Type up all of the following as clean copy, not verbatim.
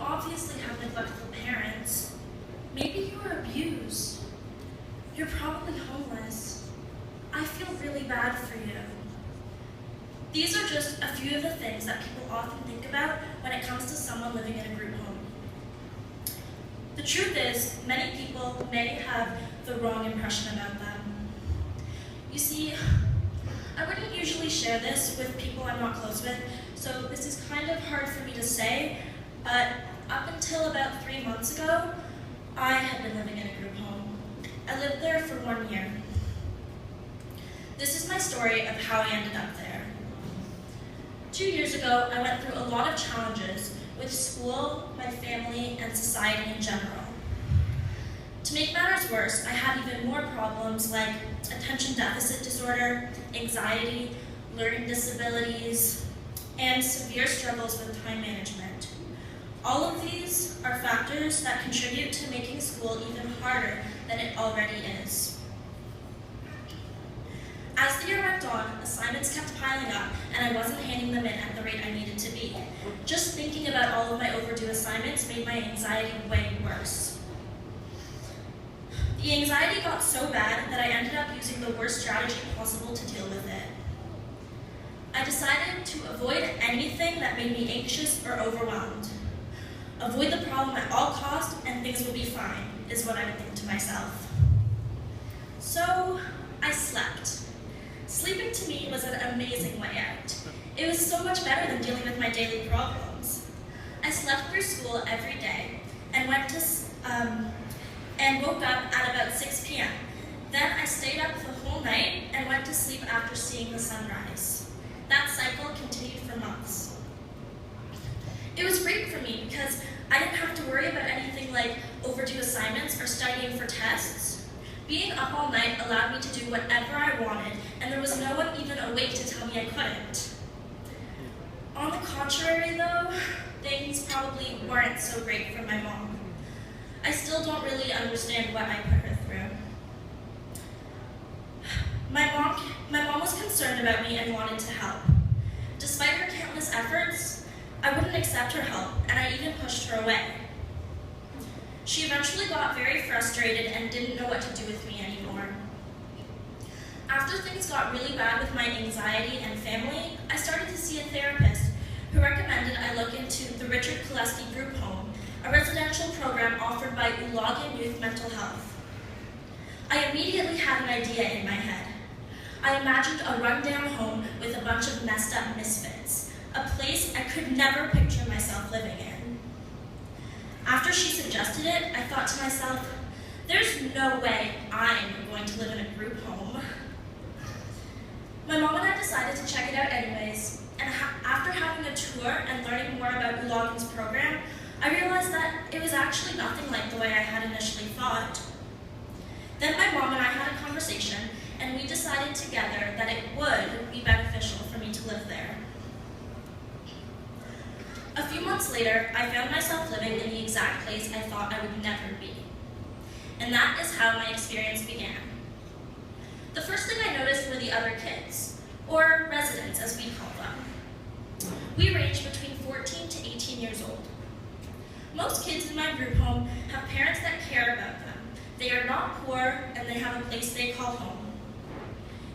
obviously have neglectful parents. Maybe you were abused. You're probably homeless. I feel really bad for you. These are just a few of the things that people often think about when it comes to someone living in a group home. The truth is, many people may have the wrong impression about them. You see, I wouldn't usually share this with people I'm not close with, so this is kind of hard for me to say, but up until about 3 months ago, I had been living in a group home. I lived there for 1 year. This is my story of how I ended up there. 2 years ago, I went through a lot of challenges with school, my family, and society in general. To make matters worse, I had even more problems like attention deficit disorder, anxiety, learning disabilities, and severe struggles with time management. All of these are factors that contribute to making school even harder than it already is. As the year went on, assignments kept piling up, and I wasn't handing them in at the rate I needed to be. Just thinking about all of my overdue assignments made my anxiety way worse. The anxiety got so bad that I ended up using the worst strategy possible to deal with it. I decided to avoid anything that made me anxious or overwhelmed. Avoid the problem at all costs and things will be fine, is what I would think to myself. So, I slept. Sleeping to me was an amazing way out. It was so much better than dealing with my daily problems. I slept through school every day and woke up at about 6 p.m. Then I stayed up the whole night and went to sleep after seeing the sunrise. That cycle continued for months. It was great for me because I didn't have to worry about anything like overdue assignments or studying for tests. Being up all night allowed me to do whatever I wanted, and there was no one even awake to tell me I couldn't. On the contrary, though, things probably weren't so great for my mom. I still don't really understand what I put her through. My mom was concerned about me and wanted to help. Despite her countless efforts, I wouldn't accept her help, and I even pushed her away. She eventually got very frustrated and didn't know what to do with me anymore. After things got really bad with my anxiety and family, I started to see a therapist who recommended I look into the Richard Koleski Group Home, a residential program offered by Ulagan Youth Mental Health. I immediately had an idea in my head. I imagined a rundown home with a bunch of messed up misfits, a place I could never picture myself living in. After she suggested it, I thought to myself, there's no way I'm going to live in a group home. My mom and I decided to check it out anyways, and after having a tour and learning more about Ulagan's program, I realized that it was actually nothing like the way I had initially thought. Then my mom and I had a conversation, and we decided together that it would be beneficial for me to live there. A few months later, I found myself living in the exact place I thought I would never be. And that is how my experience began. The first thing I noticed were the other kids, or residents as we call them. We range between 14 to 18 years old. Most kids in my group home have parents that care about them. They are not poor, and they have a place they call home.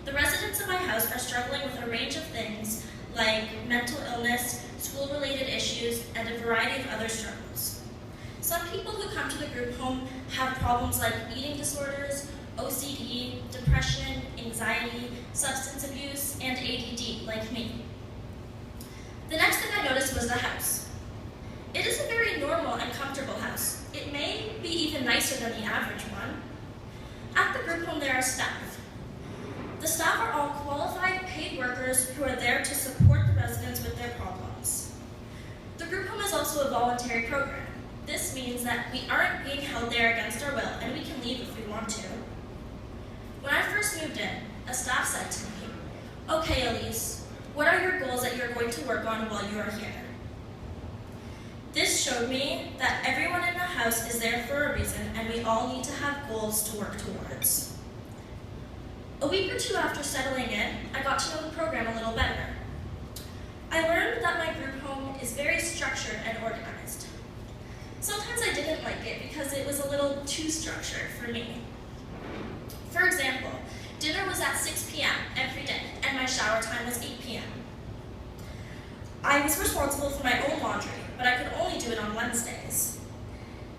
The residents of my house are struggling with a range of things like mental illness, school-related issues, and a variety of other struggles. Some people who come to the group home have problems like eating disorders, OCD, depression, anxiety, substance abuse, and ADD, like me. The next thing I noticed was the house. It is a very normal and comfortable house. It may be even nicer than the average one. At the group home, there are staff. The staff are all qualified, paid workers who are there to support the residents with their problems. The group home is also a voluntary program. This means that we aren't being held there against our will, and we can leave if we want to. When I first moved in, a staff said to me, "Okay, Alyce, what are your goals that you're going to work on while you are here?" This showed me that everyone in the house is there for a reason, and we all need to have goals to work towards. A week or two after settling in, I got to know the program a little better. I learned that my group home is very structured and organized. sometimes I didn't like it because it was a little too structured for me. For example, dinner was at 6 p.m. every day, and my shower time was 8 p.m. I was responsible for my own laundry, but I could only do it on Wednesdays.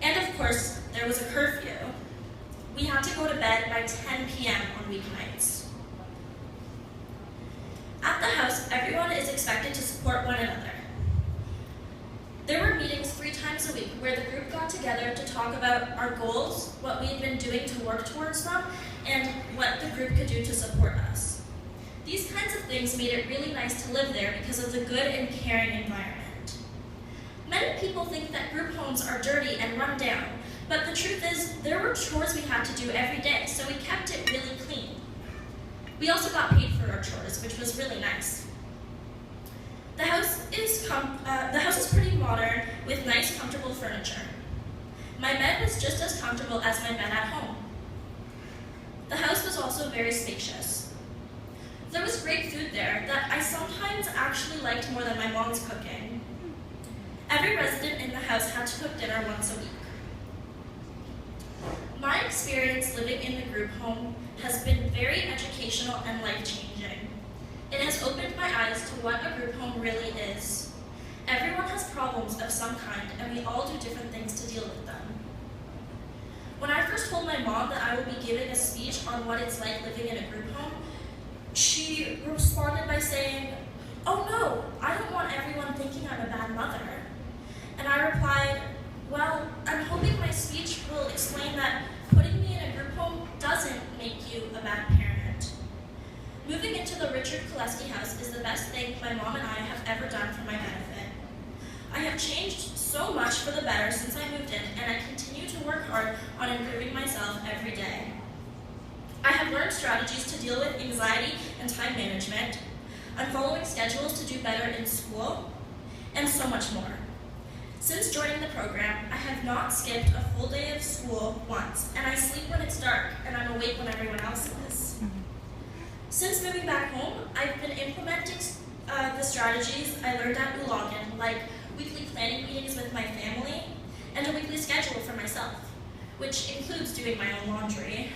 And of course, there was a curfew. We had to go to bed by 10 p.m. on weeknights. At the house, everyone is expected to support one another. There were meetings 3 times a week where the group got together to talk about our goals, what we had been doing to work towards them, and what the group could do to support us. These kinds of things made it really nice to live there because of the good and caring environment. Many people think that group homes are dirty and run down, but the truth is there were chores we had to do every day, so we kept it really clean. We also got paid for our chores, which was really nice. The house is pretty modern with nice, comfortable furniture. My bed was just as comfortable as my bed at home. The house was also very spacious. There was great food there that I sometimes actually liked more than my mom's cooking. Every resident in the house had to cook dinner once a week. My experience living in the group home has been very educational and life-changing. It has opened my eyes to what a group home really is. Everyone has problems of some kind, and we all do different things to deal with them. When I first told my mom that I would be giving a speech on what it's like living in a group home, she responded by saying, "Oh no, I don't want everyone thinking I'm a bad mother." And I replied, "Well, I'm hoping my speech will explain that putting me in a group home doesn't make you a bad parent. Moving into the Richard Koleski house is the best thing my mom and I have ever done for my benefit. I have changed so much for the better since I moved in, and I continue to work hard on improving myself every day. I have learned strategies to deal with anxiety and time management. I'm following schedules to do better in school, and so much more. Since joining the program, I have not skipped a full day of school once, and I sleep when it's dark, and I'm awake when everyone else is. Since moving back home, I've been implementing the strategies I learned at Ulagan, like weekly planning meetings with my family, and a weekly schedule for myself, which includes doing my own laundry.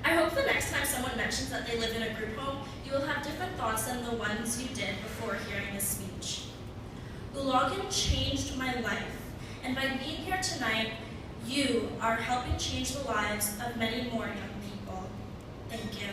I hope the next time someone mentions that they live in a group home, you will have different thoughts than the ones you did before hearing this speech. Ulagan changed my life, and by being here tonight, you are helping change the lives of many more young people. Thank you.